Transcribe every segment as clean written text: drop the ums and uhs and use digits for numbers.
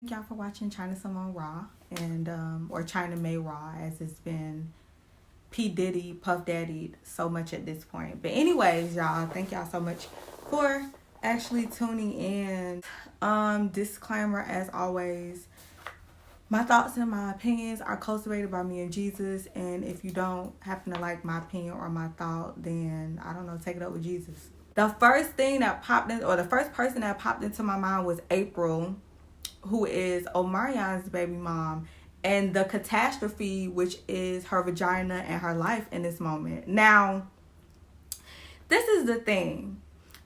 Thank y'all for watching ChynnaxMai Raw and or ChynnaxMai Raw, as it's been P Diddy, Puff Daddy so much at this point. But anyways, y'all, thank y'all so much for actually tuning in. Disclaimer as always, my thoughts and my opinions are cultivated by me and Jesus, and if you don't happen to like my opinion or my thought, then I don't know, take it up with Jesus. The first thing that popped in, or the first person that popped into my mind was Apryl, who is Omarion's baby mom, and the catastrophe which is her vagina and her life in this moment. Now, this is the thing.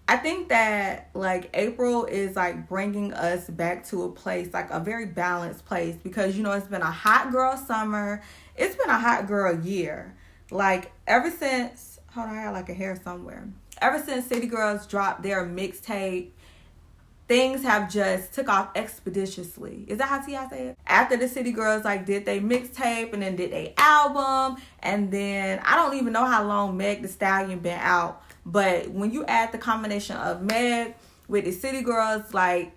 I think that like Apryl is like bringing us back to a place, like a very balanced place, because you know it's been a hot girl summer, it's been a hot girl year. Like ever since, hold on, I got like a hair somewhere. Ever since City Girls dropped their mixtape, things have just took off expeditiously. Is that how T.I. say it? After the City Girls like did they mixtape and then did a album, and then I don't even know how long Meg Thee Stallion been out. But when you add the combination of Meg with the City Girls, like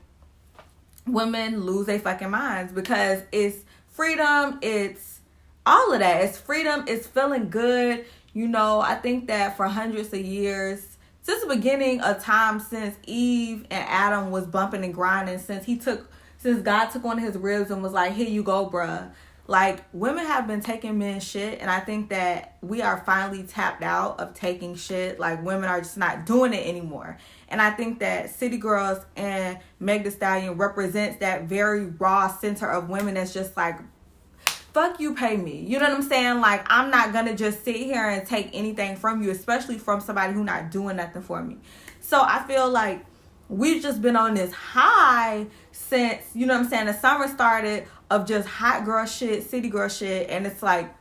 women lose their fucking minds, because it's freedom, it's all of that. It's freedom, it's feeling good. You know, I think that for hundreds of years, since the beginning of time, since Eve and Adam was bumping and grinding, since God took on his ribs and was like, here you go, bruh. Like, women have been taking men's shit, and I think that we are finally tapped out of taking shit. Like, women are just not doing it anymore. And I think that City Girls and Meg Thee Stallion represents that very raw center of women that's just like, fuck you, pay me. You know what I'm saying? Like, I'm not gonna just sit here and take anything from you, especially from somebody who not doing nothing for me. So I feel like we've just been on this high since, you know what I'm saying, the summer started, of just hot girl shit, city girl shit. And it's like,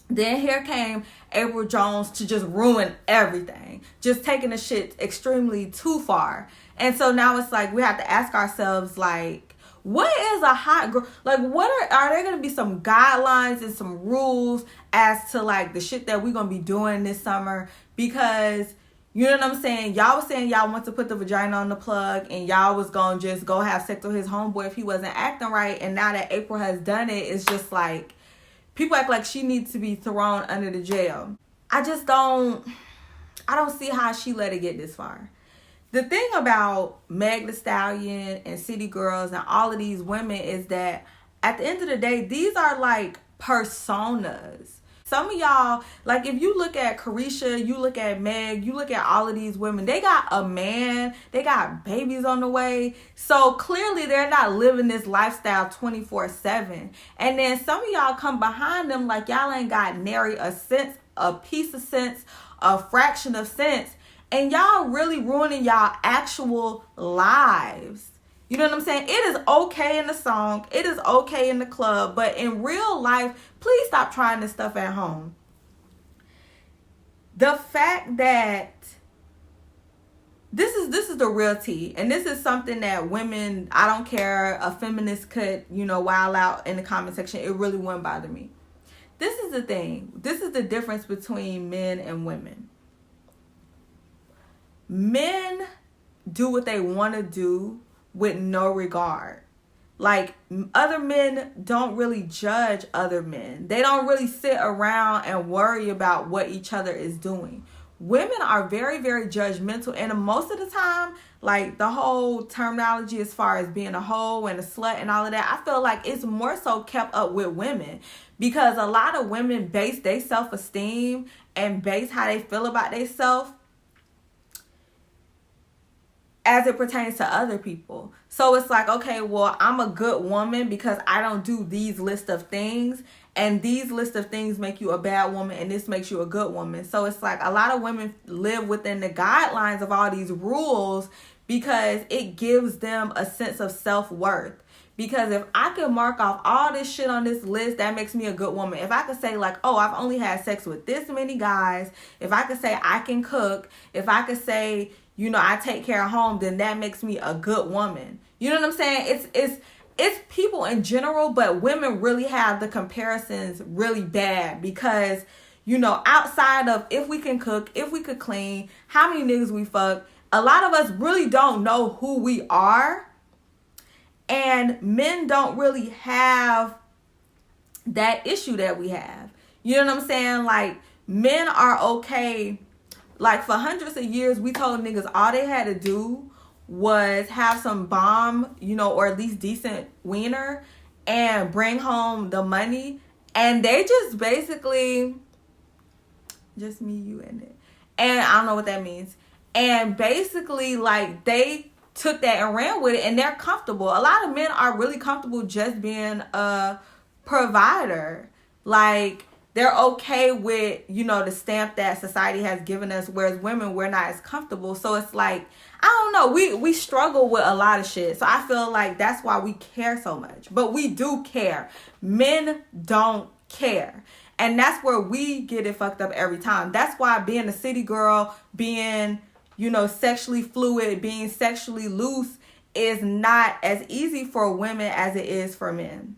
then here came Apryl Jones to just ruin everything, just taking the shit extremely too far. And so now it's like we have to ask ourselves, like, what is a hot girl? Like, what are there going to be some guidelines and some rules as to like the shit that we're going to be doing this summer? Because, you know what I'm saying? Y'all was saying y'all want to put the vagina on the plug, and y'all was going to just go have sex with his homeboy if he wasn't acting right. And now that Apryl has done it, it's just like, people act like she needs to be thrown under the jail. I don't see how she let it get this far. The thing about Meg Thee Stallion and City Girls and all of these women is that at the end of the day, these are like personas. Some of y'all, like if you look at Carisha, you look at Meg, you look at all of these women, they got a man, they got babies on the way. So clearly they're not living this lifestyle 24/7. And then some of y'all come behind them like y'all ain't got nary a sense, a piece of sense, a fraction of sense. And y'all really ruining y'all actual lives. You know what I'm saying? It is okay in the song. It is okay in the club. But in real life, please stop trying this stuff at home. The fact that this is the real tea. And this is something that women, I don't care, a feminist could, you know, wild out in the comment section. It really wouldn't bother me. This is the thing. This is the difference between men and women. Men do what they want to do with no regard. Like, other men don't really judge other men. They don't really sit around and worry about what each other is doing. Women are very, very judgmental. And most of the time, like the whole terminology as far as being a hoe and a slut and all of that, I feel like it's more so kept up with women. Because a lot of women base their self-esteem and base how they feel about themselves as it pertains to other people. So it's like, okay, well, I'm a good woman because I don't do these list of things, and these list of things make you a bad woman, and this makes you a good woman. So it's like a lot of women live within the guidelines of all these rules because it gives them a sense of self-worth. Because if I could mark off all this shit on this list, that makes me a good woman. If I could say like, oh, I've only had sex with this many guys, if I could say I can cook, if I could say, you know, I take care of home, then that makes me a good woman. You know what I'm saying? It's people in general, but women really have the comparisons really bad because, you know, outside of if we can cook, if we could clean, how many niggas we fuck, a lot of us really don't know who we are. And men don't really have that issue that we have. You know what I'm saying? Like, men are okay. Like, for hundreds of years, we told niggas all they had to do was have some bomb, you know, or at least decent wiener and bring home the money. And they just basically, just me, you, and it. And I don't know what that means. And basically, like, they took that and ran with it, and they're comfortable. A lot of men are really comfortable just being a provider. Like, they're okay with, you know, the stamp that society has given us, whereas women, we're not as comfortable. So it's like, I don't know, we struggle with a lot of shit. So I feel like that's why we care so much. But we do care. Men don't care. And that's where we get it fucked up every time. That's why being a city girl, being, you know, sexually fluid, being sexually loose is not as easy for women as it is for men.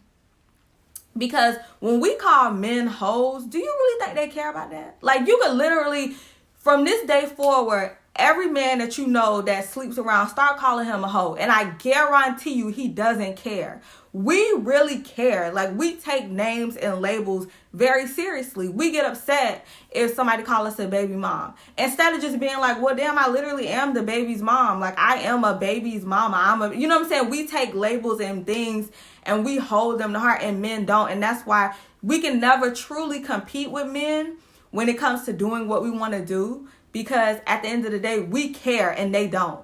Because when we call men hoes, do you really think they care about that? Like, you could literally, from this day forward, every man that you know that sleeps around, start calling him a hoe. And I guarantee you he doesn't care. We really care. Like, we take names and labels very seriously. We get upset if somebody calls us a baby mom. Instead of just being like, well, damn, I literally am the baby's mom. Like, I am a baby's mama. You know what I'm saying? We take labels and things and we hold them to heart, and men don't. And that's why we can never truly compete with men when it comes to doing what we want to do. Because at the end of the day, we care and they don't.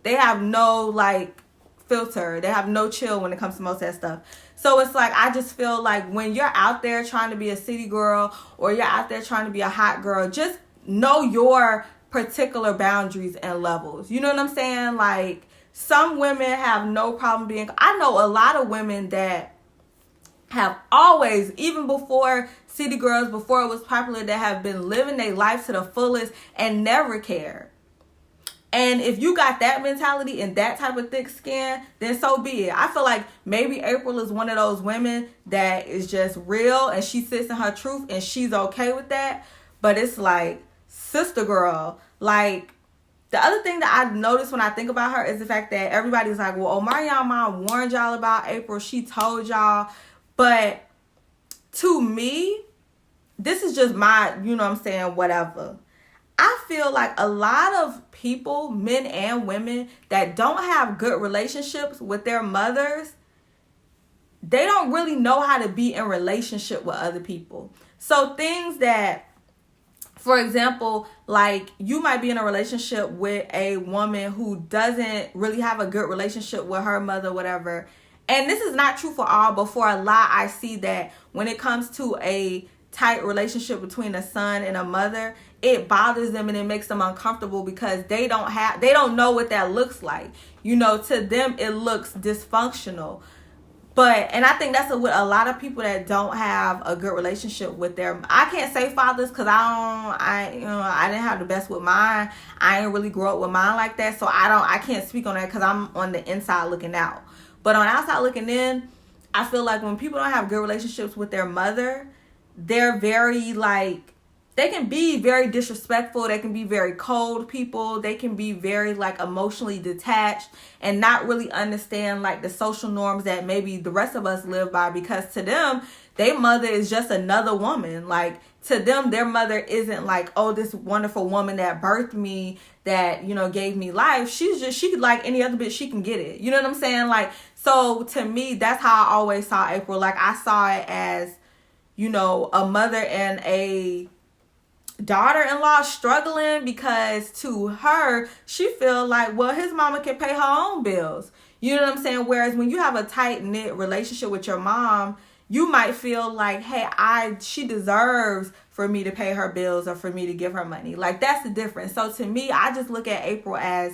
They have no, like, filter. They have no chill when it comes to most of that stuff. So it's like, I just feel like when you're out there trying to be a city girl or you're out there trying to be a hot girl, just know your particular boundaries and levels. You know what I'm saying? Like, some women have no problem being... I know a lot of women that have always, even before city girls, before it was popular, that have been living their life to the fullest and never cared. And if you got that mentality and that type of thick skin, then so be it. I feel like maybe Apryl is one of those women that is just real and she sits in her truth and she's okay with that. But it's like, sister girl, like, the other thing that I noticed when I think about her is the fact that everybody's like, well, Omarion mom warned y'all about Apryl. She told y'all. But to me, this is just my, you know what I'm saying, whatever. I feel like a lot of people, men and women, that don't have good relationships with their mothers, they don't really know how to be in relationship with other people. So things that, for example, like, you might be in a relationship with a woman who doesn't really have a good relationship with her mother, whatever. And this is not true for all, but for a lot, I see that when it comes to a tight relationship between a son and a mother, it bothers them and it makes them uncomfortable because they don't know what that looks like. You know, to them, it looks dysfunctional. And I think that's with a lot of people that don't have a good relationship with their... I can't say fathers because I didn't have the best with mine. I didn't really grow up with mine like that. So I can't speak on that because I'm on the inside looking out. But on the outside looking in, I feel like when people don't have good relationships with their mother, they're very, like, they can be very disrespectful. They can be very cold people. They can be very, like, emotionally detached and not really understand, like, the social norms that maybe the rest of us live by, because to them, their mother is just another woman. Like, to them, their mother isn't like, oh, this wonderful woman that birthed me, that, you know, gave me life. She like any other bitch, she can get it. You know what I'm saying? Like, so to me, that's how I always saw Apryl. Like, I saw it as, you know, a mother and a daughter-in-law struggling, because to her, she feel like, well, his mama can pay her own bills. You know what I'm saying? Whereas when you have a tight-knit relationship with your mom, you might feel like, hey, she deserves for me to pay her bills or for me to give her money. Like, that's the difference. So to me, I just look at Apryl as,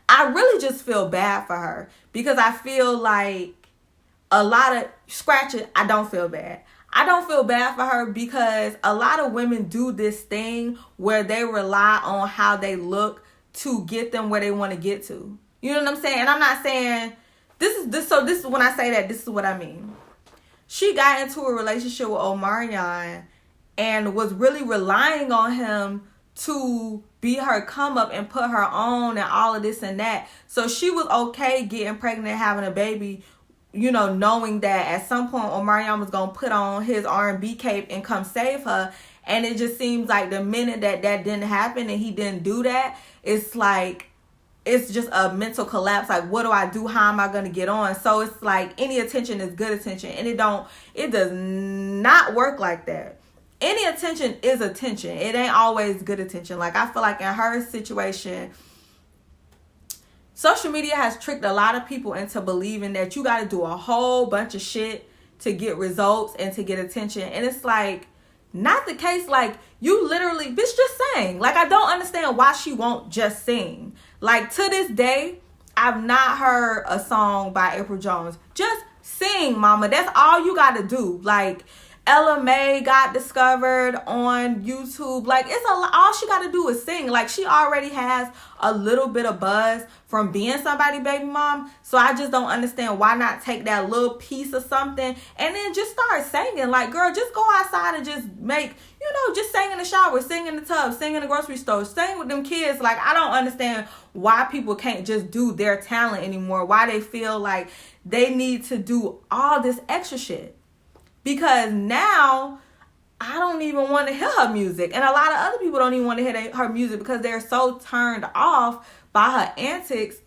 I really just feel bad for her, because I feel like a lot of I don't feel bad. I don't feel bad for her because a lot of women do this thing where they rely on how they look to get them where they want to get to. You know what I'm saying? And I'm not saying this is when I say that, this is what I mean. She got into a relationship with Omarion and was really relying on him to be her come up and put her on and all of this and that. So she was okay getting pregnant and having a baby, you know, knowing that at some point Omarion was going to put on his R&B cape and come save her. And it just seems like the minute that didn't happen and he didn't do that, it's like, it's just a mental collapse. Like, what do I do? How am I going to get on? So it's like any attention is good attention. And it does not work like that. Any attention is attention. It ain't always good attention. Like, I feel like in her situation, social media has tricked a lot of people into believing that you got to do a whole bunch of shit to get results and to get attention. And it's like, not the case. Like, you literally, bitch, just sing. Like, I don't understand why she won't just sing. Like, to this day, I've not heard a song by Apryl Jones. Just sing, mama. That's all you got to do. Like, Ella Mai got discovered on YouTube. Like, it's all she got to do is sing. Like, she already has a little bit of buzz from being somebody's baby mom. So I just don't understand why not take that little piece of something and then just start singing. Like, girl, just go outside and just make, you know, just sing in the shower, sing in the tub, sing in the grocery store, sing with them kids. Like, I don't understand why people can't just do their talent anymore. Why they feel like they need to do all this extra shit. Because now I don't even want to hear her music. And a lot of other people don't even want to hear her music because they're so turned off by her antics.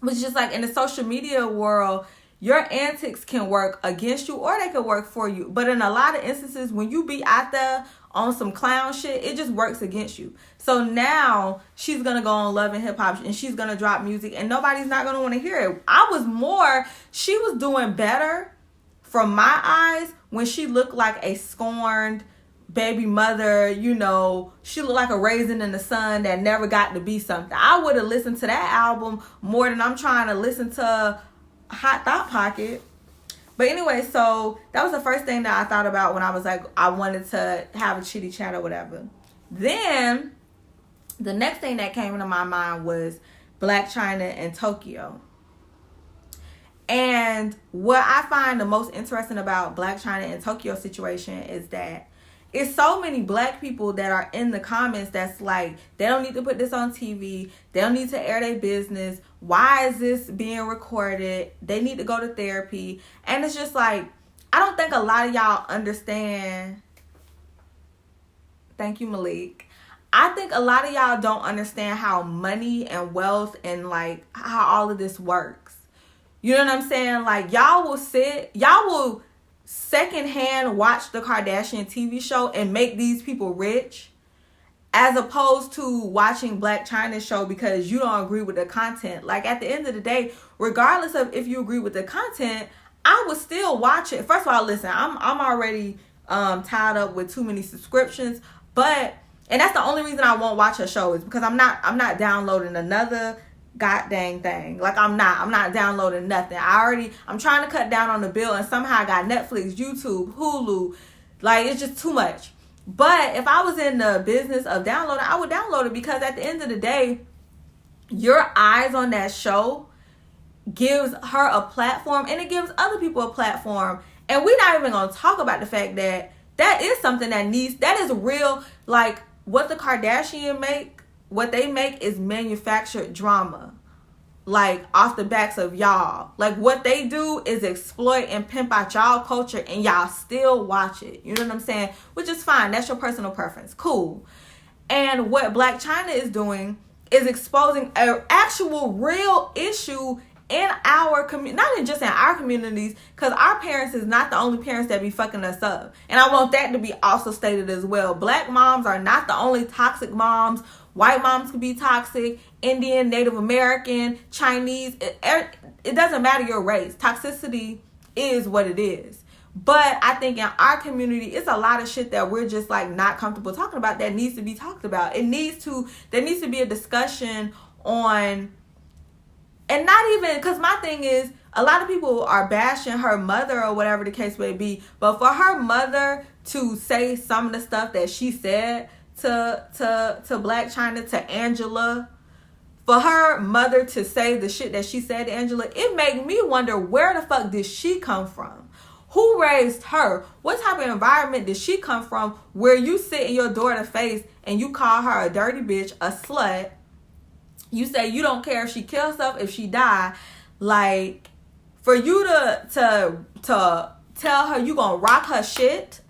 Which is just like in the social media world, your antics can work against you or they can work for you. But in a lot of instances, when you be out there on some clown shit, it just works against you. So now she's going to go on Love and Hip Hop and she's going to drop music and nobody's not going to want to hear it. She was doing better from my eyes when she looked like a scorned baby mother, you know, she looked like a raisin in the sun that never got to be something. I would have listened to that album more than I'm trying to listen to Hot Thought Pocket. But anyway, so that was the first thing that I thought about when I was like, I wanted to have a chitty chat or whatever. Then the next thing that came into my mind was Blac Chyna and Tokyo. And what I find the most interesting about Blac Chyna and Tokyo situation is that it's so many black people that are in the comments that's like, they don't need to put this on TV. They don't need to air their business. Why is this being recorded? They need to go to therapy. And it's just like, I don't think a lot of y'all understand. Thank you, Malik. I think a lot of y'all don't understand how money and wealth and like how all of this works. You know what I'm saying? Like, y'all will secondhand watch the Kardashian TV show and make these people rich as opposed to watching Blac Chyna's show because you don't agree with the content. Like, at the end of the day, regardless of if you agree with the content, I would still watch it. First of all, listen, I'm already tied up with too many subscriptions, and that's the only reason I won't watch her show is because I'm not downloading another god dang thing. Like, I'm not downloading nothing. I'm trying to cut down on the bill, and somehow I got Netflix, YouTube, Hulu. Like, it's just too much. But if I was in the business of downloading, I would download it because at the end of the day, your eyes on that show gives her a platform and it gives other people a platform. And we're not even going to talk about the fact that that is something that is real. Like, what the Kardashians make, what they make is manufactured drama, like off the backs of y'all. Like, what they do is exploit and pimp out y'all culture and y'all still watch it. You know what I'm saying? Which is fine. That's your personal preference. Cool. And what Blac Chyna is doing is exposing an actual real issue in our community, not just in our communities, because our parents is not the only parents that be fucking us up. And I want that to be also stated as well. Black moms are not the only toxic moms. White moms can be toxic. Indian, Native American, Chinese. It doesn't matter your race. Toxicity is what it is. But I think in our community, it's a lot of shit that we're just like not comfortable talking about that needs to be talked about. There needs to be a discussion on, and not even, because my thing is, a lot of people are bashing her mother or whatever the case may be. But for her mother to say some of the stuff that she said to Blac Chyna, to Angela, for her mother to say the shit that she said to Angela, it made me wonder, where the fuck did she come from? Who raised her? What type of environment did she come from where you sit in your daughter's face and you call her a dirty bitch, a slut? You say you don't care if she kills herself, if she die. Like, for you to tell her you gonna rock her shit,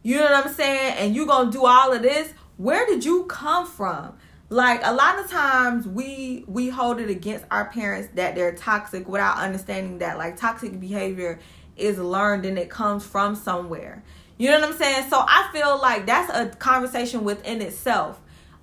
you know what I'm saying, and you gonna do all of this, where did you come from? Like, a lot of times we hold it against our parents that they're toxic without understanding that, like, toxic behavior is learned and it comes from somewhere. You know what I'm saying? So I feel like that's a conversation within itself.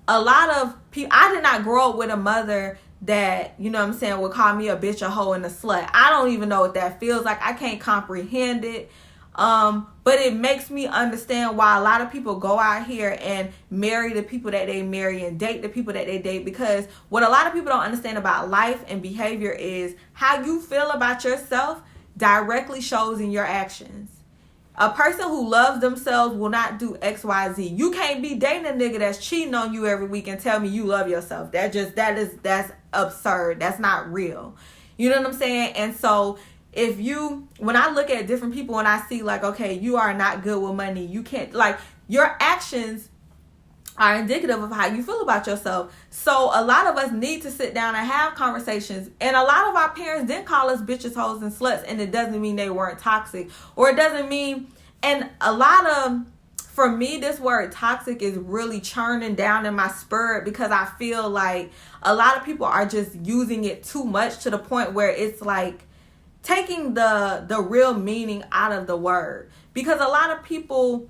A lot of people, I did not grow up with a mother that, you know what I'm saying, would call me a bitch, a hoe, and a slut. I don't even know what that feels like. I can't comprehend it. But it makes me understand why a lot of people go out here and marry the people that they marry and date the people that they date, because what a lot of people don't understand about life and behavior is how you feel about yourself directly shows in your actions. A person who loves themselves will not do XYZ. You can't be dating a nigga that's cheating on you every week and tell me you love yourself. That's absurd. That's not real. You know what I'm saying? And so when I look at different people and I see, like, okay, you are not good with money. You can't, like, your actions are indicative of how you feel about yourself. So a lot of us need to sit down and have conversations. And a lot of our parents didn't call us bitches, hoes, and sluts. And it doesn't mean they weren't toxic. Or it doesn't mean, and a lot of, for me, this word toxic is really churning down in my spirit, because I feel like a lot of people are just using it too much to the point where it's like taking the real meaning out of the word. Because a lot of people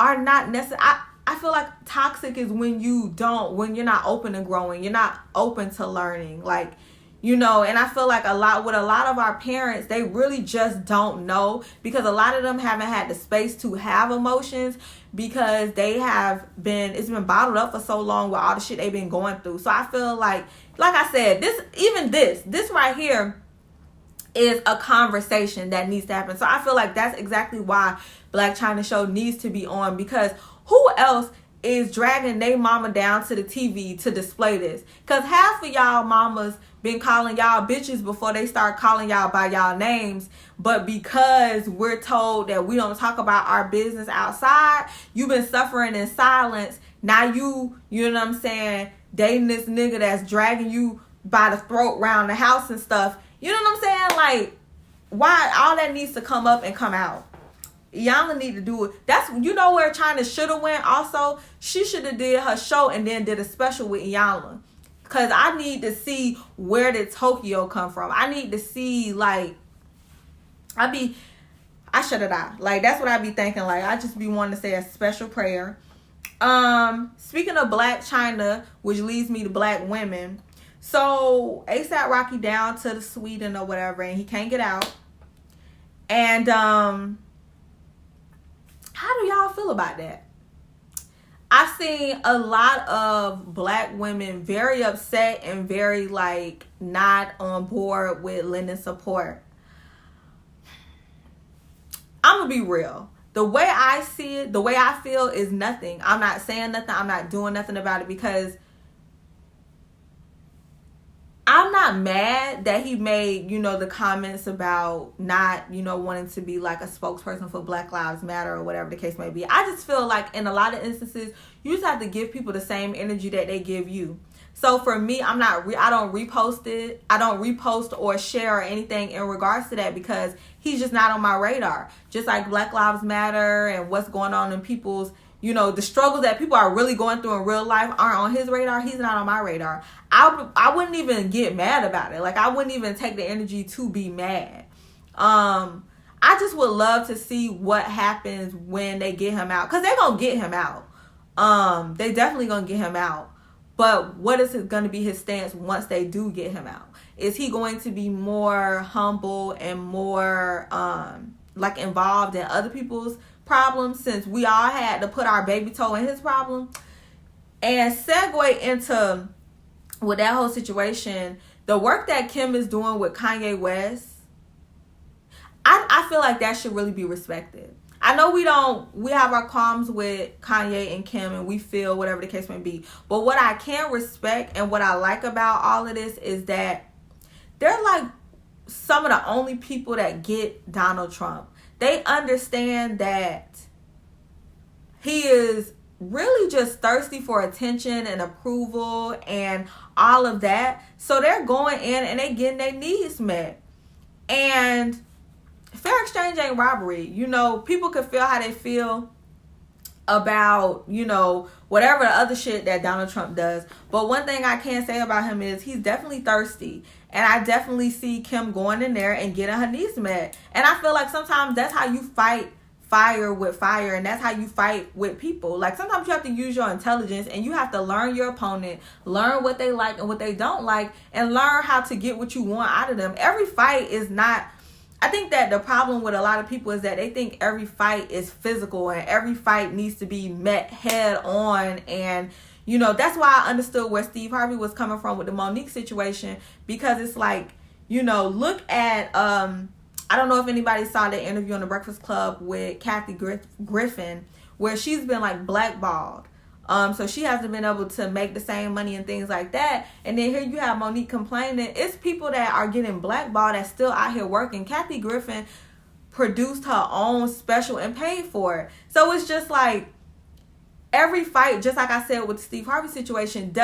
are not necessarily, I feel like toxic is when you're not open to growing, you're not open to learning, like, you know. And I feel like a lot of our parents, they really just don't know, because a lot of them haven't had the space to have emotions, because it's been bottled up for so long with all the shit they've been going through. So I feel like I said, this right here is a conversation that needs to happen. So I feel like that's exactly why Black Chyna Show needs to be on, because who else is dragging their mama down to the TV to display this? Because half of y'all mamas been calling y'all bitches before they start calling y'all by y'all names. But because we're told that we don't talk about our business outside, you've been suffering in silence. Now you know what I'm saying, dating this nigga that's dragging you by the throat around the house and stuff. You know what I'm saying? Like, why? All that needs to come up and come out. Y'all need to do it. That's, you know where Chyna should have went also? She should have did her show and then did a special with Iyanla. Because I need to see, where did Tokyo come from? I need to see, like, I shut it out. Like, that's what I be thinking. Like, I just be wanting to say a special prayer. Speaking of Black Chyna, which leads me to black women. So, ASAP Rocky down to the Sweden or whatever, and he can't get out. And, how do y'all feel about that? I've seen a lot of black women very upset and very, like, not on board with lending support. I'm gonna be real. The way I see it, the way I feel is nothing. I'm not saying nothing. I'm not doing nothing about it, because I'm not mad that he made, you know, the comments about not, you know, wanting to be like a spokesperson for Black Lives Matter or whatever the case may be. I just feel like in a lot of instances, you just have to give people the same energy that they give you. So for me, I don't repost it. I don't repost or share or anything in regards to that, because he's just not on my radar. Just like Black Lives Matter and what's going on in people's, you know, the struggles that people are really going through in real life aren't on his radar. He's not on my radar. I wouldn't even get mad about it. Like, I wouldn't even take the energy to be mad. I just would love to see what happens when they get him out, because they're going to get him out. They definitely going to get him out. But what is going to be his stance once they do get him out? Is he going to be more humble and more like involved in other people's problems, since we all had to put our baby toe in his problem? And segue into, with that whole situation, the work that Kim is doing with Kanye West, I feel like that should really be respected. I know we have our qualms with Kanye and Kim, and we feel whatever the case may be. But what I can respect and what I like about all of this is that they're like some of the only people that get Donald Trump. They understand that he is really just thirsty for attention and approval and all of that. So they're going in and they getting their needs met. And fair exchange ain't robbery. You know, people could feel how they feel about, you know, whatever the other shit that Donald Trump does. But one thing I can say about him is he's definitely thirsty. And I definitely see Kim going in there and getting her needs met. And I feel like sometimes that's how you fight fire with fire, and that's how you fight with people. Like, sometimes you have to use your intelligence, and you have to learn your opponent, learn what they like and what they don't like, and learn how to get what you want out of them. Every fight is not... I think that the problem with a lot of people is that they think every fight is physical and every fight needs to be met head on. And, you know, that's why I understood where Steve Harvey was coming from with the Monique situation, because it's like, you know, look at... I don't know if anybody saw the interview on the Breakfast Club with Kathy Griffin, where she's been like blackballed. So she hasn't been able to make the same money and things like that. And then here you have Monique complaining. It's people that are getting blackballed that's still out here working. Kathy Griffin produced her own special and paid for it. So it's just like every fight, just like I said with the Steve Harvey situation,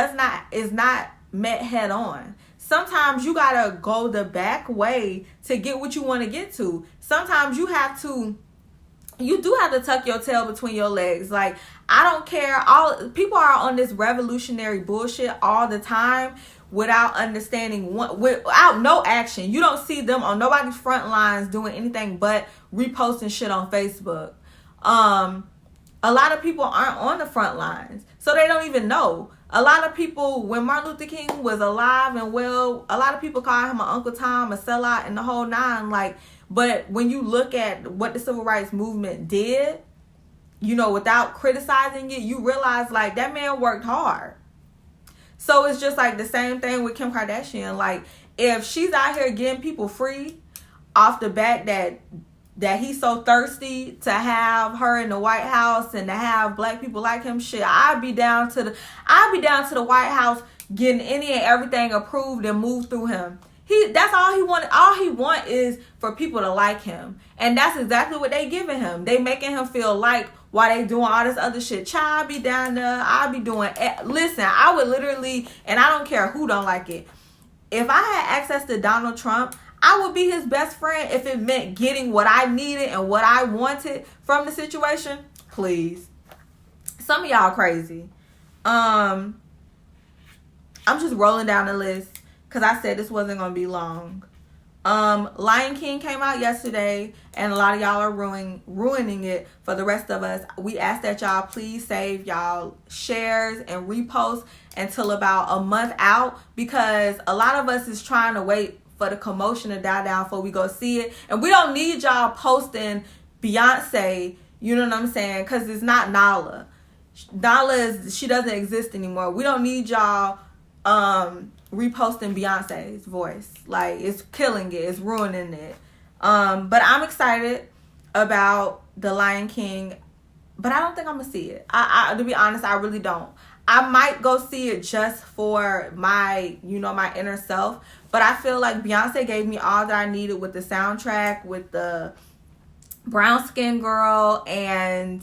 is not met head on. Sometimes you gotta go the back way to get what you want to get to. Sometimes you do have to tuck your tail between your legs. Like, I don't care. All people are on this revolutionary bullshit all the time without understanding, without no action. You don't see them on nobody's front lines doing anything but reposting shit on Facebook. A lot of people aren't on the front lines, so they don't even know. A lot of people, when Martin Luther King was alive and well, a lot of people call him an Uncle Tom, a sellout, and the whole nine. Like, but when you look at what the civil rights movement did, you know, without criticizing it, you realize, like, that man worked hard. So it's just like the same thing with Kim Kardashian. Like, if she's out here getting people free off the back that he's so thirsty to have her in the White House and to have black people like him, shit, I'd be down to the White House getting any and everything approved and moved through him. That's all he wanted. All he want is for people to like him. And that's exactly what they giving him. They making him feel like while they doing all this other shit. Child, I be down there. I be doing... Listen, I would literally... And I don't care who don't like it. If I had access to Donald Trump, I would be his best friend if it meant getting what I needed and what I wanted from the situation. Please. Some of y'all crazy. I'm just rolling down the list because I said this wasn't going to be long. Lion King came out yesterday, and a lot of y'all are ruining it for the rest of us. We ask that y'all please save y'all shares and reposts until about a month out, because a lot of us is trying to wait for the commotion to die down before we go see it. And we don't need y'all posting Beyonce, you know what I'm saying? Because it's not Nala. Nala she doesn't exist anymore. We don't need y'all reposting Beyonce's voice. Like, it's killing it. It's ruining it. But I'm excited about The Lion King. But I don't think I'm going to see it. I to be honest, I really don't. I might go see it just for my, you know, my inner self. But I feel like Beyonce gave me all that I needed with the soundtrack, with the brown skin girl, and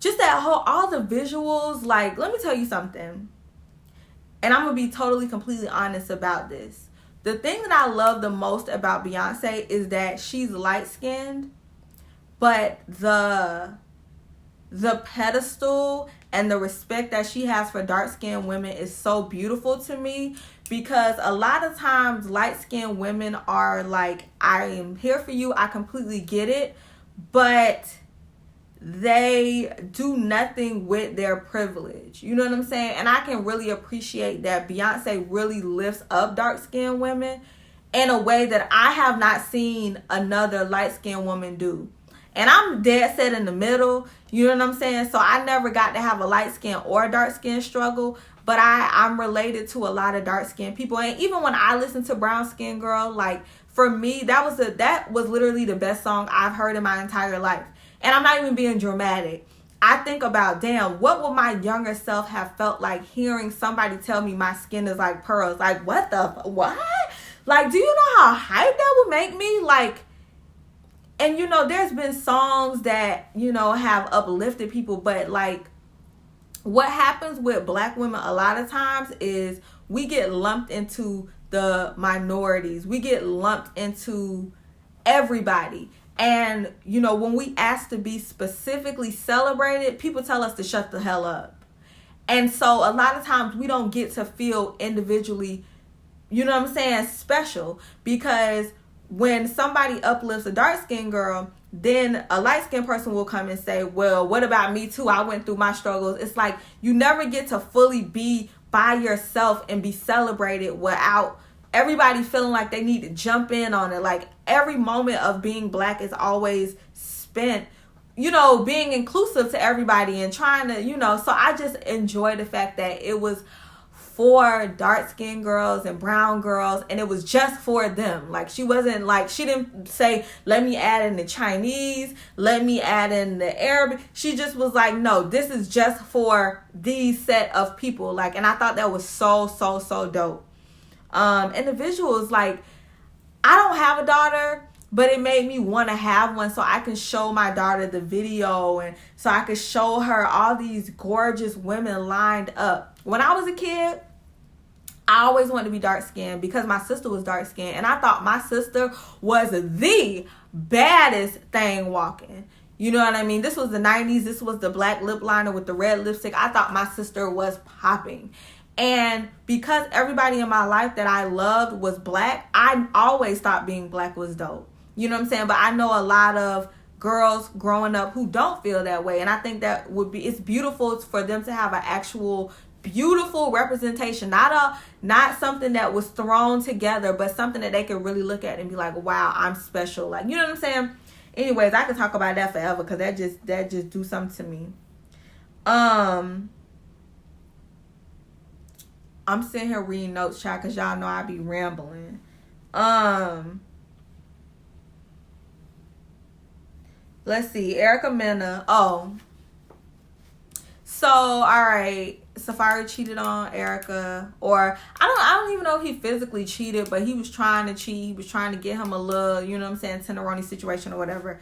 just that whole, all the visuals. Like, let me tell you something. And I'm going to be totally, completely honest about this. The thing that I love the most about Beyonce is that she's light-skinned, but the pedestal and the respect that she has for dark-skinned women is so beautiful to me, because a lot of times light-skinned women are like, I am here for you, I completely get it, but they do nothing with their privilege. You know what I'm saying? And I can really appreciate that Beyonce really lifts up dark-skinned women in a way that I have not seen another light-skinned woman do. And I'm dead set in the middle, you know what I'm saying? So I never got to have a light skin or a dark skin struggle, but I'm related to a lot of dark skinned people. And even when I listen to Brown Skin Girl, like, for me, that was literally the best song I've heard in my entire life. And I'm not even being dramatic. I think about, damn, what would my younger self have felt like hearing somebody tell me my skin is like pearls? Like, what? Like, do you know how hype that would make me? Like, and you know, there's been songs that, you know, have uplifted people, but like, what happens with black women a lot of times is we get lumped into the minorities. We get lumped into everybody. And, you know, when we ask to be specifically celebrated, people tell us to shut the hell up. And so a lot of times we don't get to feel individually, you know what I'm saying, special. Because when somebody uplifts a dark-skinned girl, then a light-skinned person will come and say, well, what about me too? I went through my struggles. It's like you never get to fully be by yourself and be celebrated without everybody feeling like they need to jump in on it. Like, every moment of being black is always spent, you know, being inclusive to everybody and trying to, you know. So I just enjoy the fact that it was for dark-skinned girls and brown girls, and it was just for them. Like, she wasn't like, she didn't say, let me add in the Chinese, let me add in the Arabic. She just was like, no, this is just for these set of people. Like, and I thought that was so dope. And the visuals, like, I don't have a daughter, but it made me want to have one so I can show my daughter the video, and so I could show her all these gorgeous women lined up. When I was a kid, I always wanted to be dark skinned because my sister was dark skinned, and I thought my sister was the baddest thing walking. You know what I mean? This was the 90s. This was the black lip liner with the red lipstick. I thought my sister was popping. And because everybody in my life that I loved was black, I always thought being black was dope. You know what I'm saying? But I know a lot of girls growing up who don't feel that way. And I think that would be, it's beautiful for them to have an actual beautiful representation. Not something that was thrown together, but something that they can really look at and be like, wow, I'm special. Like, you know what I'm saying? Anyways, I could talk about that forever because that just do something to me. I'm sitting here reading notes, child, because y'all know I be rambling. Let's see. Erica Mena. Oh. So, all right. Safari cheated on Erica. Or, I don't even know if he physically cheated, but he was trying to cheat. He was trying to get him a little, you know what I'm saying, tenderoni situation or whatever.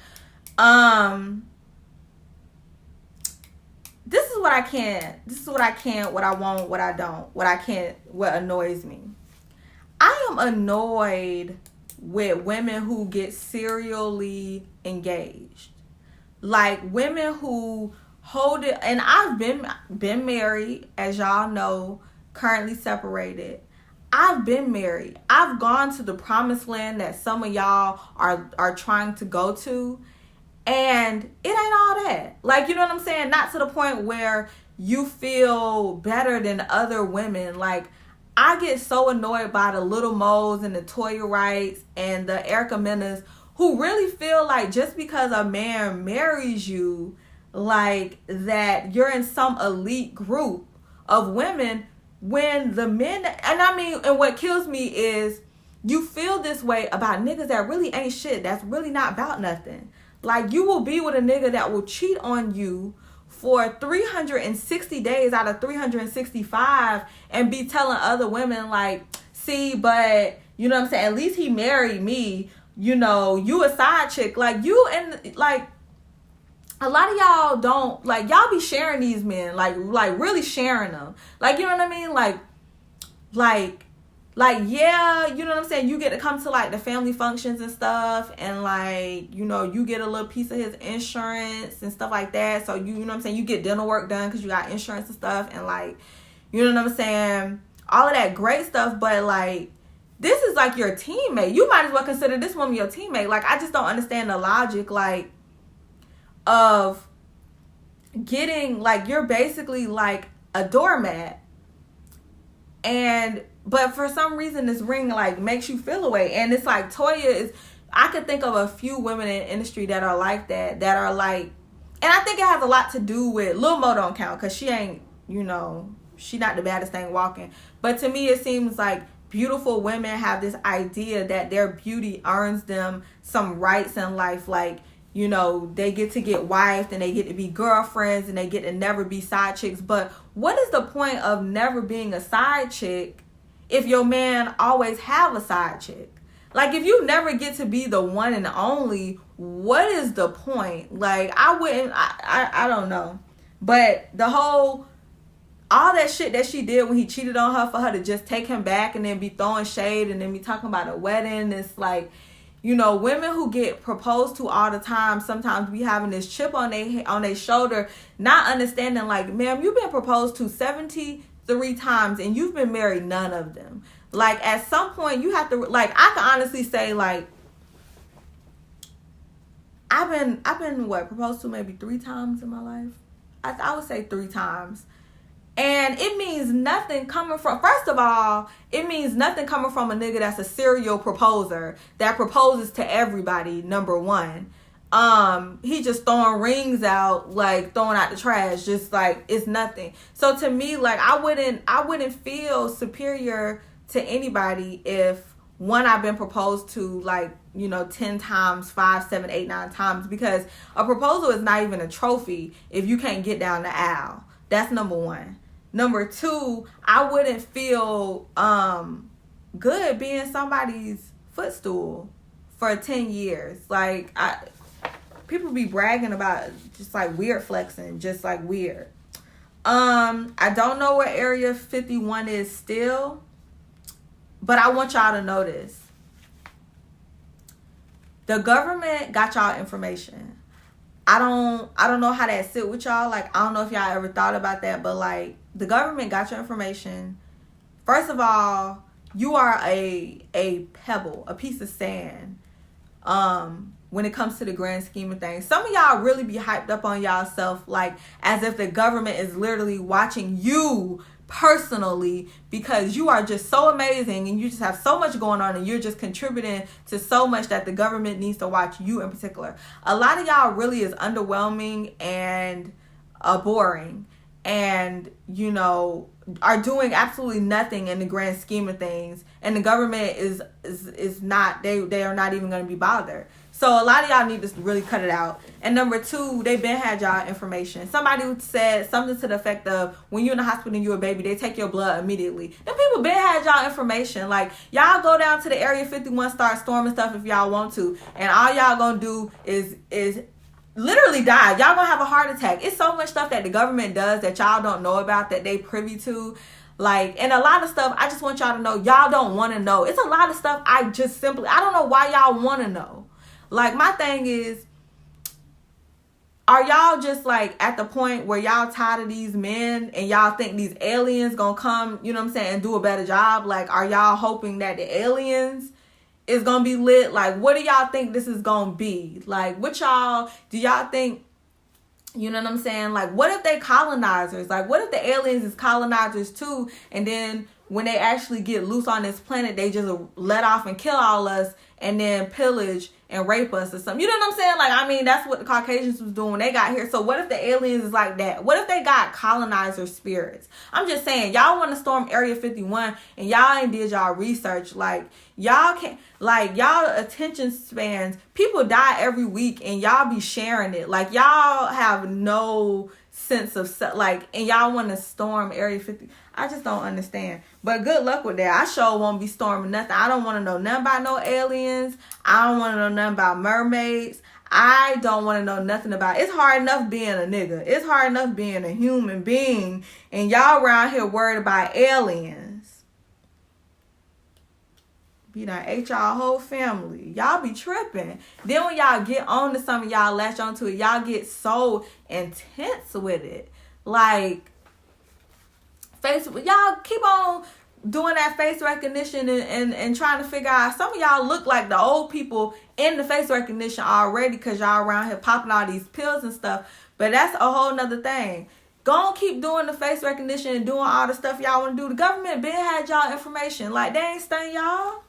This is what I can't, what I won't, what I don't, what I can't, what annoys me. I am annoyed with women who get serially engaged. Like, women who hold it, and I've been married, as y'all know, currently separated. I've been married. I've gone to the promised land that some of y'all are trying to go to. And it ain't all that. Like, you know what I'm saying? Not to the point where you feel better than other women. Like, I get so annoyed by the Little Mo's and the Toya Wrights and the Erica Menas who really feel like just because a man marries you, like, that you're in some elite group of women, when the men, and I mean, and what kills me is you feel this way about niggas that really ain't shit, that's really not about nothing. Like, you will be with a nigga that will cheat on you for 360 days out of 365 and be telling other women, like, see, but, you know what I'm saying, at least he married me, you know, you a side chick. Like, you, and, like, a lot of y'all don't, like, y'all be sharing these men, like really sharing them. Like, you know what I mean? Like, yeah, you know what I'm saying? You get to come to, like, the family functions and stuff, and, like, you know, you get a little piece of his insurance and stuff like that. So, you know what I'm saying? You get dental work done because you got insurance and stuff, and, like, you know what I'm saying? All of that great stuff, but, like, this is, like, your teammate. You might as well consider this woman your teammate. Like, I just don't understand the logic, like, of getting, like, you're basically, like, a doormat. But for some reason, this ring, like, makes you feel away. And it's like, Toya is, I could think of a few women in the industry that are like that are like, and I think it has a lot to do with, Lil Mo don't count, because she ain't, you know, she not the baddest thing walking. But to me, it seems like beautiful women have this idea that their beauty earns them some rights in life. Like, you know, they get to get wifed and they get to be girlfriends and they get to never be side chicks. But what is the point of never being a side chick if your man always have a side chick? Like, if you never get to be the one and only, what is the point? Like, I don't know. But all that shit that she did when he cheated on her, for her to just take him back and then be throwing shade and then be talking about a wedding, it's like, you know, women who get proposed to all the time sometimes be having this chip on their shoulder, not understanding, like, ma'am, you've been proposed to 73 times and you've been married none of them. Like, at some point you have to, like, I can honestly say, like, I've been proposed to maybe 3 times in my life. I would say 3 times. And it means nothing coming from, first of all, it means nothing coming from a nigga that's a serial proposer that proposes to everybody, number one. He just throwing rings out, like throwing out the trash, just like it's nothing. So to me, like, I wouldn't feel superior to anybody if, one, I've been proposed to, like, you know, 10 times, 5, 7, 8, 9 times, because a proposal is not even a trophy if you can't get down the aisle. That's number one. Number two, I wouldn't feel good being somebody's footstool for 10 years. Like, people be bragging about just like weird flexing, just like weird. I don't know what Area 51 is still, but I want y'all to know this. The government got y'all information. I don't know how that sit with y'all. Like, I don't know if y'all ever thought about that, but like, the government got your information. First of all, you are a pebble, a piece of sand, when it comes to the grand scheme of things. Some of y'all really be hyped up on y'all self, like, as if the government is literally watching you personally, because you are just so amazing and you just have so much going on and you're just contributing to so much that the government needs to watch you in particular. A lot of y'all really is underwhelming and boring, and, you know, are doing absolutely nothing in the grand scheme of things, and the government is not, they are not even going to be bothered. So a lot of y'all need to really cut it out. And number two, they been had y'all information. Somebody said something to the effect of, when you're in the hospital and you're a baby, they take your blood immediately. Them people been had y'all information. Like, y'all go down to the Area 51, start storming stuff if y'all want to, and all y'all gonna do is literally die. Y'all gonna have a heart attack. It's so much stuff that the government does that y'all don't know about, that they privy to. Like, and a lot of stuff, I just want y'all to know, y'all don't want to know. It's a lot of stuff I don't know why y'all want to know. Like, my thing is, are y'all just like at the point where y'all tired of these men and y'all think these aliens gonna come, you know what I'm saying, and do a better job? Like, are y'all hoping that the aliens is gonna be lit? Like, what do y'all think this is gonna be? Like, do y'all think, you know what I'm saying? Like, what if they colonizers? Like, what if the aliens is colonizers too, and then when they actually get loose on this planet, they just let off and kill all us and then pillage and rape us or something? You know what I'm saying? Like, I mean, that's what the Caucasians was doing when they got here. So what if the aliens is like that? What if they got colonizer spirits? I'm just saying, y'all want to storm Area 51 and y'all ain't did y'all research. Like, y'all can't, like, y'all attention spans, people die every week and y'all be sharing it. Like, y'all have no sense of, like, and y'all want to storm Area 50. I just don't understand. But good luck with that. I sure won't be storming nothing. I don't want to know nothing about no aliens. I don't want to know nothing about mermaids. I don't want to know nothing about, it's hard enough being a nigga. It's hard enough being a human being. And y'all around here worried about aliens. You done ate y'all whole family. Y'all be tripping. Then when y'all get on to something, y'all latch onto it, y'all get so intense with it. Like, y'all keep on doing that face recognition and trying to figure out. Some of y'all look like the old people in the face recognition already, because y'all around here popping all these pills and stuff. But that's a whole nother thing. Go on, keep doing the face recognition and doing all the stuff y'all want to do. The government been had y'all information. Like, they ain't stunning y'all.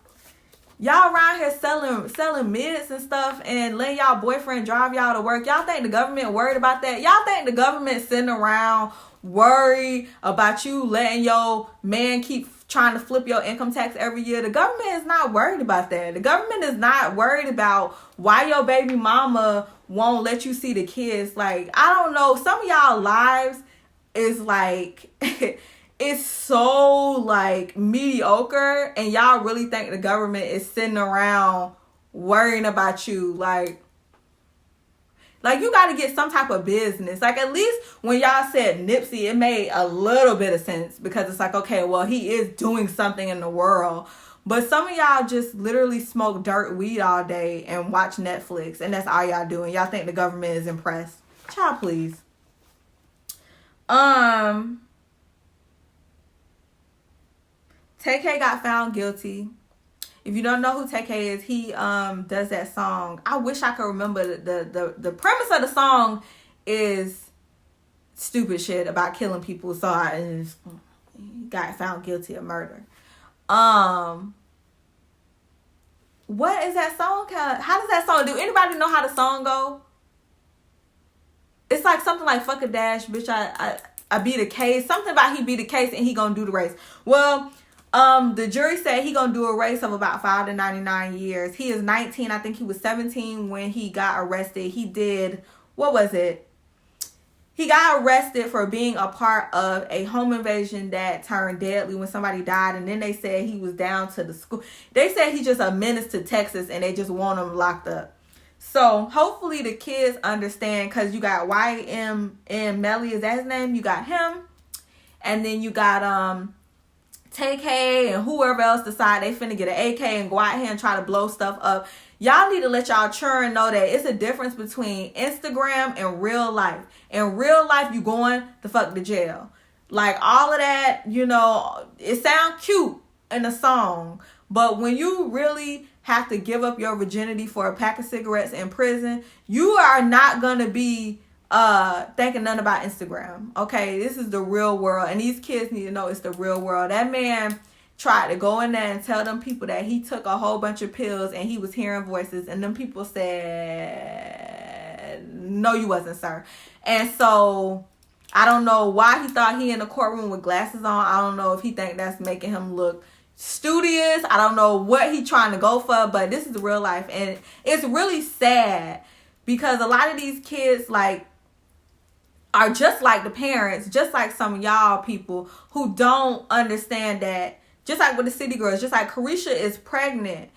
Y'all around here selling mids and stuff and letting y'all boyfriend drive y'all to work. Y'all think the government worried about that? Y'all think the government sitting around worried about you letting your man keep trying to flip your income tax every year? The government is not worried about that. The government is not worried about why your baby mama won't let you see the kids. Like, I don't know. Some of y'all lives is like, it's so like mediocre, and y'all really think the government is sitting around worrying about you. Like you got to get some type of business. Like, at least when y'all said Nipsey, it made a little bit of sense, because it's like, okay, well, he is doing something in the world. But some of y'all just literally smoke dirt weed all day and watch Netflix, and that's all y'all doing. Y'all think the government is impressed. Child, please. TK got found guilty. If you don't know who TK is, he does that song. I wish I could remember the premise of the song is stupid shit about killing people. So he got found guilty of murder. What is that song? How does that song do? Anybody know how the song go? It's like something like fuck a dash, bitch. I beat a case. Something about he beat a case and he gonna do the race. Well, the jury said he gonna do a race of about 5 to 99 years. He is 19. I think he was 17 when he got arrested. He did, what was it? He got arrested for being a part of a home invasion that turned deadly when somebody died. And then they said he was down to the school. They said he's just a menace to Texas and they just want him locked up. So hopefully the kids understand, because you got YM and Melly, is that his name? You got him. And then you got TK and whoever else decide they finna get an AK and go out here and try to blow stuff up. Y'all need to let y'all children know that it's a difference between Instagram and real life. In real life, you going the fuck to jail. Like, all of that, you know, it sounds cute in a song. But when you really have to give up your virginity for a pack of cigarettes in prison, you are not going to be thinking nothing about Instagram. Okay, this is the real world. And these kids need to know it's the real world. That man tried to go in there and tell them people that he took a whole bunch of pills and he was hearing voices, and them people said, no, you wasn't, sir. And so I don't know why he thought he in the courtroom with glasses on. I don't know if he think that's making him look studious. I don't know what he trying to go for, but this is real life. And it's really sad, because a lot of these kids like are just like the parents, just like some of y'all people who don't understand that. Just like with the city girls, just like Carisha is pregnant,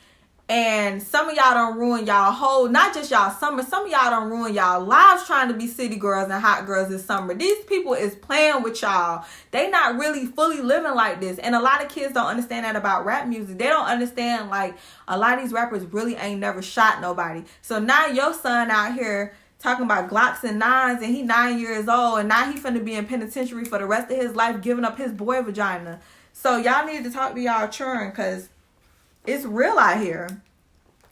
and some of y'all don't ruin y'all whole, not just y'all summer, some of y'all don't ruin y'all lives trying to be city girls and hot girls this summer. These people is playing with y'all. They not really fully living like this. And a lot of kids don't understand that about rap music. They don't understand, like, a lot of these rappers really ain't never shot nobody. So now your son out here talking about Glocks and 9s, and he 9 years old, and now he finna be in penitentiary for the rest of his life, giving up his boy vagina. So y'all need to talk to y'all children, because it's real out here.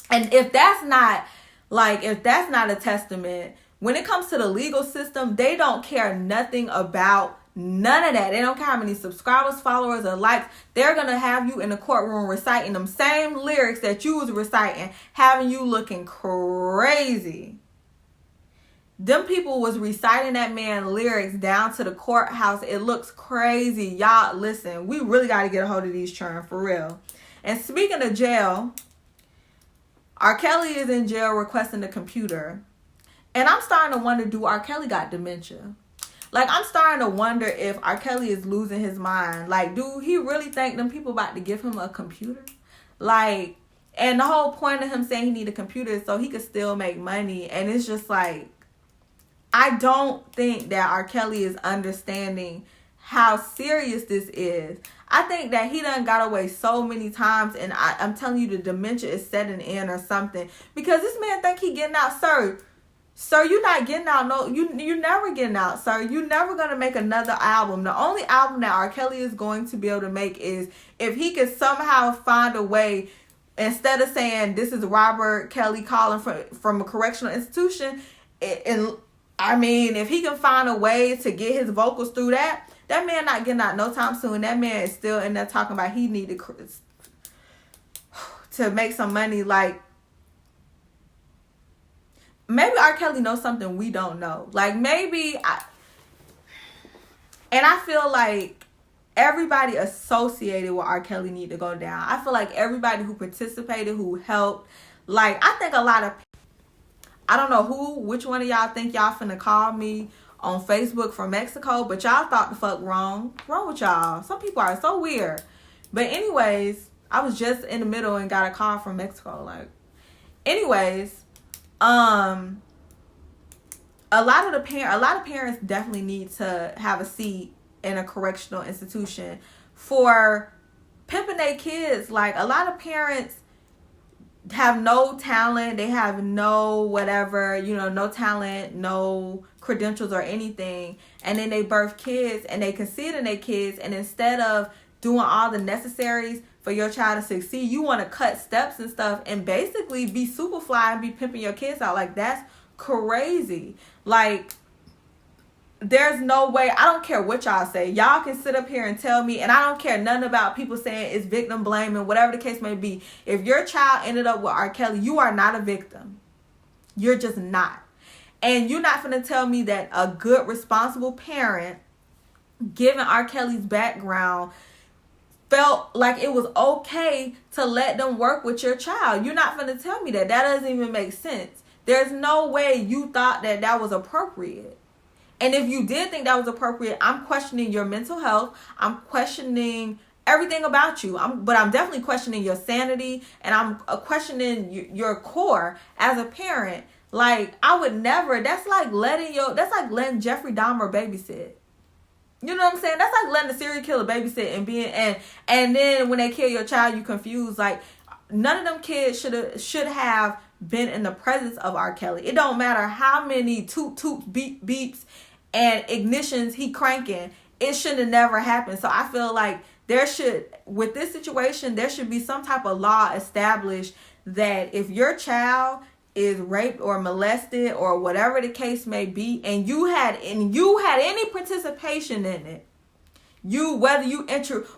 And if that's not a testament, when it comes to the legal system, they don't care nothing about none of that. They don't care how many subscribers, followers, or likes. They're going to have you in the courtroom reciting them same lyrics that you was reciting, having you looking crazy. Them people was reciting that man lyrics down to the courthouse. It looks crazy. Y'all, listen, we really got to get a hold of these children, for real. And speaking of jail, R.Kelly is in jail requesting a computer. And I'm starting to wonder, do R.Kelly got dementia? Like, I'm starting to wonder if R.Kelly is losing his mind. Like, do he really think them people about to give him a computer? Like, and the whole point of him saying he need a computer is so he could still make money. And it's just like, I don't think that R. Kelly is understanding how serious this is. I think that he done got away so many times, and I'm telling you, the dementia is setting in or something, because this man think he getting out. Sir, you not getting out. No, you never getting out, sir. You never gonna make another album. The only album that R. Kelly is going to be able to make is if he could somehow find a way, instead of saying this is Robert Kelly calling from a correctional institution, and I mean, if he can find a way to get his vocals through that man not getting out no time soon. That man is still in there talking about he needed to make some money. Like, maybe R. Kelly knows something we don't know. Like, maybe, and I feel like everybody associated with R. Kelly need to go down. I feel like everybody who participated, who helped, like, I think a lot of, I don't know which one of y'all think y'all finna call me on Facebook from Mexico, but y'all thought the fuck wrong. What's wrong with y'all? Some people are so weird. But anyways, I was just in the middle and got a call from Mexico. Like, anyways, a lot of parents definitely need to have a seat in a correctional institution for pimping their kids. Like, a lot of parents have no talent, they have no whatever, no talent, no credentials or anything, and then they birth kids and they concede in their kids, and instead of doing all the necessaries for your child to succeed, you want to cut steps and stuff and basically be super fly and be pimping your kids out. Like, that's crazy. Like, there's no way. I don't care what y'all say. Y'all can sit up here and tell me, and I don't care nothing about people saying it's victim blaming, whatever the case may be. If your child ended up with R. Kelly, you are not a victim. You're just not. And you're not going to tell me that a good, responsible parent, given R. Kelly's background, felt like it was okay to let them work with your child. You're not going to tell me that. That doesn't even make sense. There's no way you thought that that was appropriate. And if you did think that was appropriate, I'm questioning your mental health. I'm questioning everything about you. I'm definitely questioning your sanity, and I'm questioning your core as a parent. Like, I would never. That's like letting Jeffrey Dahmer babysit. You know what I'm saying? That's like letting a serial killer babysit and then when they kill your child, you confused. Like, none of them kids should have been in the presence of R. Kelly. It don't matter how many toot beeps and ignitions he cranking. It should have never happened. So I feel like with this situation, there should be some type of law established that if your child is raped or molested or whatever the case may be, and you had any participation in it,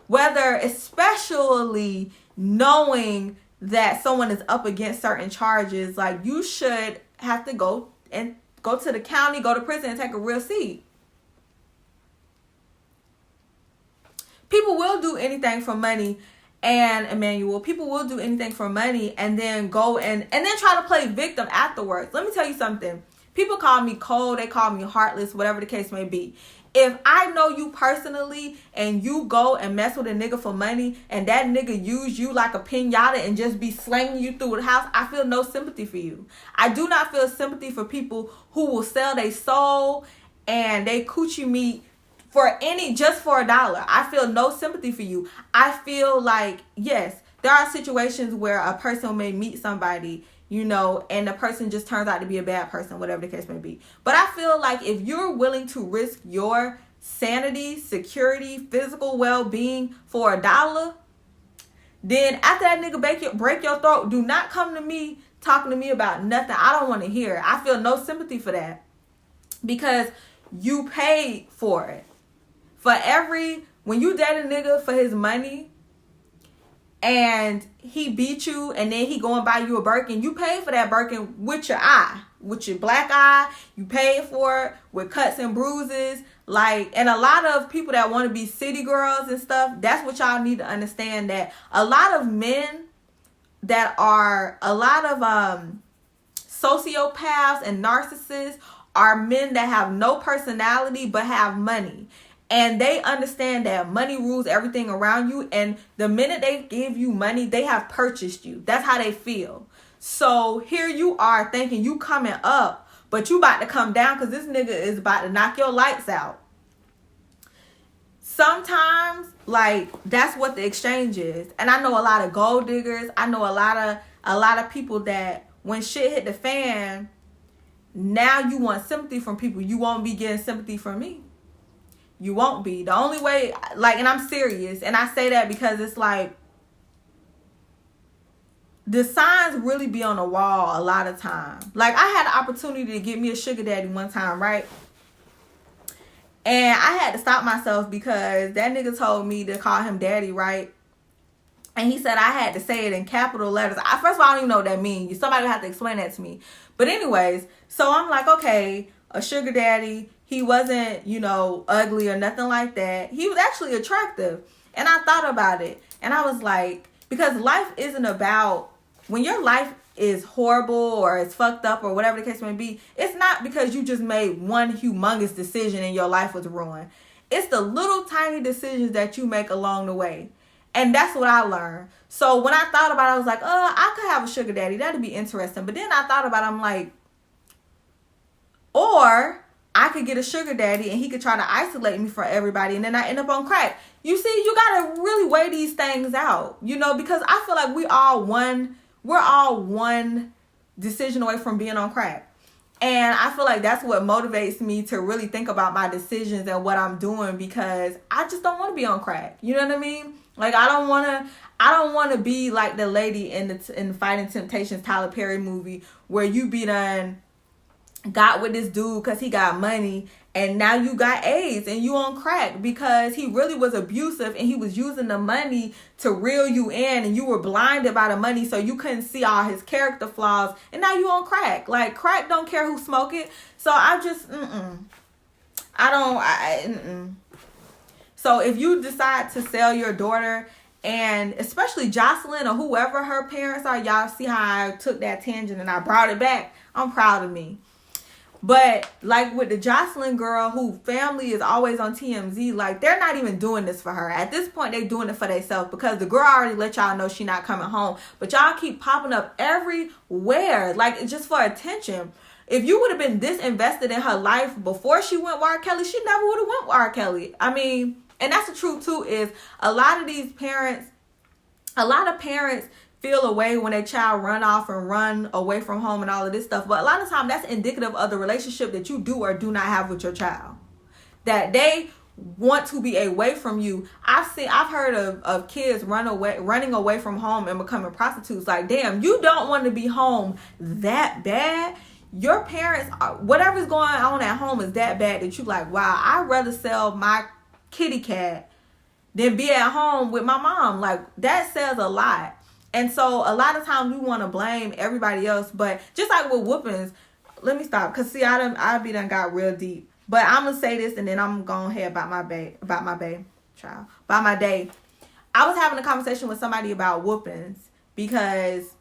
whether especially knowing that someone is up against certain charges, like, you should have to go to the county, go to prison, and take a real seat. People will do anything for money, and Emmanuel, people will do anything for money and then go and then try to play victim afterwards. Let me tell you something. People call me cold, they call me heartless, whatever the case may be. If I know you personally and you go and mess with a nigga for money and that nigga use you like a pinata and just be slanging you through the house, I feel no sympathy for you. I do not feel sympathy for people who will sell their soul and they coochie meat just for $1. I feel no sympathy for you. I feel like, yes, there are situations where a person may meet somebody, and the person just turns out to be a bad person, whatever the case may be. But I feel like if you're willing to risk your sanity, security, physical well-being for $1, then after that nigga break your throat, do not come to me talking to me about nothing I don't want to hear. I feel no sympathy for that because you paid for it. When you date a nigga for his money and he beat you and then he go and buy you a Birkin, you paid for that Birkin with your eye, with your black eye. You paid for it with cuts and bruises. Like, and a lot of people that want to be city girls and stuff, that's what y'all need to understand, that a lot of men that are sociopaths and narcissists are men that have no personality but have money. And they understand that money rules everything around you. And the minute they give you money, they have purchased you. That's how they feel. So here you are thinking you coming up, but you about to come down because this nigga is about to knock your lights out. Sometimes, like, that's what the exchange is. And I know a lot of gold diggers. I know a lot of people that when shit hit the fan, now you want sympathy from people. You won't be getting sympathy from me. You won't be. The only way, like, and I'm serious, and I say that because it's like, the signs really be on the wall a lot of times. Like, I had the opportunity to get me a sugar daddy one time, right? And I had to stop myself because that nigga told me to call him daddy, right? And he said I had to say it in capital letters. First of all, I don't even know what that means. Somebody would have to explain that to me. But anyways, so I'm like, okay, a sugar daddy. He wasn't, ugly or nothing like that. He was actually attractive. And I thought about it. And I was like, because life isn't about, when your life is horrible or is fucked up or whatever the case may be, it's not because you just made one humongous decision and your life was ruined. It's the little tiny decisions that you make along the way. And that's what I learned. So when I thought about it, I was like, I could have a sugar daddy. That'd be interesting. But then I thought about it, I'm like, or I could get a sugar daddy and he could try to isolate me from everybody and then I end up on crack. You see, you got to really weigh these things out, you know, because I feel like we're all one decision away from being on crack. And I feel like that's what motivates me to really think about my decisions and what I'm doing, because I just don't want to be on crack. You know what I mean? Like, I don't want to be like the lady in the Fighting Temptations Tyler Perry movie where you be done got with this dude because he got money and now you got AIDS and you on crack because he really was abusive and he was using the money to reel you in and you were blinded by the money so you couldn't see all his character flaws and now you on crack. Like, crack don't care who smoke it. So I just So if you decide to sell your daughter, and especially Jocelyn or whoever her parents are, y'all see how I took that tangent and I brought it back. I'm proud of me. But like with the Jocelyn girl who family is always on TMZ, like they're not even doing this for her. At this point, they doing it for themselves because the girl already let y'all know she not coming home. But y'all keep popping up everywhere, like just for attention. If you would have been this invested in her life before she went with R.Kelly, she never would have went with R.Kelly. I mean, and that's the truth too, is a lot of parents feel away when their child run off and run away from home and all of this stuff. But a lot of times that's indicative of the relationship that you do or do not have with your child. That they want to be away from you. I've heard of kids running away from home and becoming prostitutes. Like, damn, you don't want to be home that bad. Your parents, whatever's going on at home is that bad that you like, wow, I'd rather sell my kitty cat than be at home with my mom. Like, that says a lot. And so a lot of times we want to blame everybody else, but just like with whoopings, let me stop, because see, I done got real deep. But I'm gonna say this and then I'm going ahead about my day. I was having a conversation with somebody about whoopings because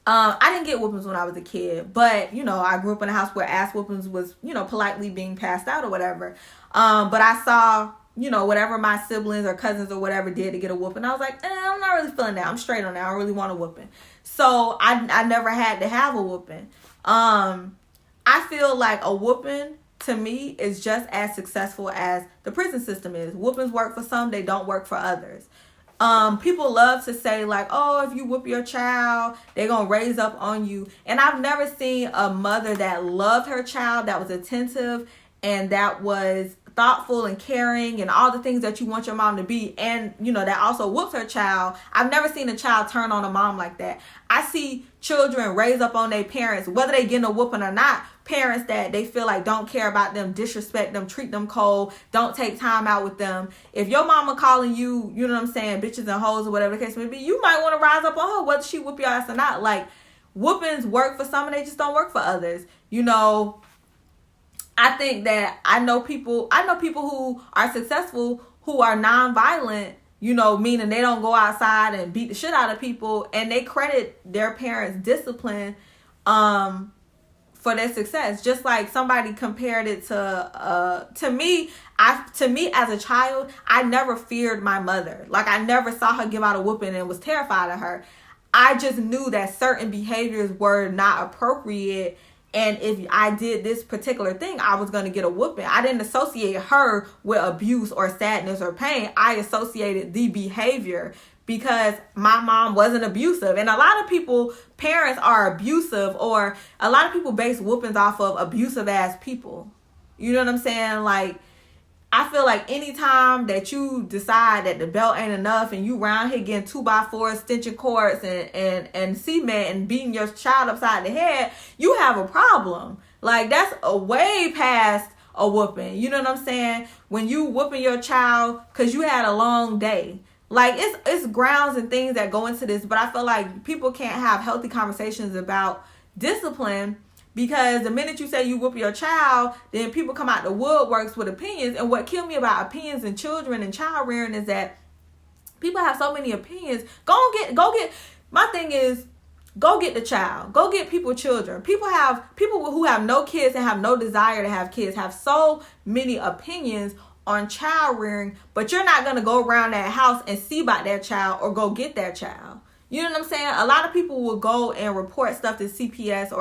I didn't get whoopings when I was a kid, but you know, I grew up in a house where ass whoopings was, you know, politely being passed out or whatever. But I saw, you know, whatever my siblings or cousins or whatever did to get a whooping, I was like, I'm not really feeling that. I'm straight on that. I don't really want a whooping. So I never had to have a whooping. I feel like a whooping to me is just as successful as the prison system is. Whoopings work for some, they don't work for others. People love to say like, oh, if you whoop your child, they're going to raise up on you. And I've never seen a mother that loved her child, that was attentive, and that was thoughtful and caring and all the things that you want your mom to be, and you know, that also whoops her child. I've never seen a child turn on a mom like that. I see children raise up on their parents, whether they getting a whooping or not, parents that they feel like don't care about them, disrespect them, treat them cold, don't take time out with them. If your mama calling you, you know what I'm saying, bitches and hoes or whatever the case may be, you might want to rise up on her whether she whoop your ass or not. Like, whoopings work for some and they just don't work for others. You know, I think that I know people who are successful who are nonviolent, you know, meaning they don't go outside and beat the shit out of people, and they credit their parents' discipline for their success. Just like somebody compared it to me as a child, I never feared my mother. Like, I never saw her give out a whooping and was terrified of her. I just knew that certain behaviors were not appropriate. And if I did this particular thing, I was going to get a whooping. I didn't associate her with abuse or sadness or pain. I associated the behavior because my mom wasn't abusive. And a lot of people, parents are abusive, or a lot of people base whoopings off of abusive ass people. You know what I'm saying? Like, I feel like anytime that you decide that the belt ain't enough and you round here getting 2x4 extension cords and cement and beating your child upside the head, you have a problem. Like, that's a way past a whooping. You know what I'm saying? When you whooping your child because you had a long day. Like, it's grounds and things that go into this, but I feel like people can't have healthy conversations about discipline, because the minute you say you whoop your child, then people come out the woodworks with opinions. And what killed me about opinions and children and child rearing is that people have so many opinions. Go get. My thing is, go get the child. Go get children. People who have no kids and have no desire to have kids have so many opinions on child rearing, but you're not going to go around that house and see about that child or go get that child. You know what I'm saying? A lot of people will go and report stuff to CPS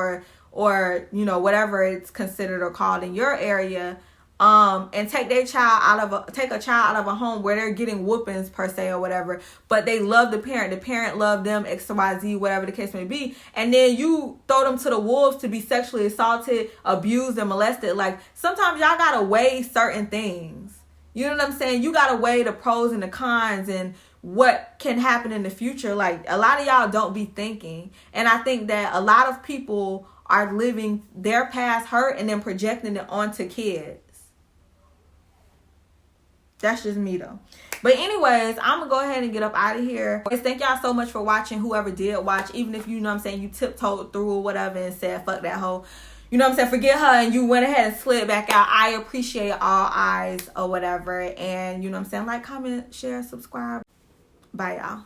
or you know, whatever it's considered or called in your area, and take a child out of a home where they're getting whoopings per se or whatever, but they love the parent loved them, XYZ, whatever the case may be, and then you throw them to the wolves to be sexually assaulted, abused, and molested. Like, sometimes y'all gotta weigh certain things. You know what I'm saying? You gotta weigh the pros and the cons and what can happen in the future. Like, a lot of y'all don't be thinking, and I think that a lot of people are living their past hurt and then projecting it onto kids. That's just me though. But anyways, I'm gonna go ahead and get up out of here. Thank y'all so much for watching, whoever did watch, even if you know what I'm saying, you tiptoed through or whatever and said fuck that hoe, you know what I'm saying, forget her, and you went ahead and slid back out. I appreciate all eyes or whatever. And you know what I'm saying, like, comment, share, subscribe. Bye y'all.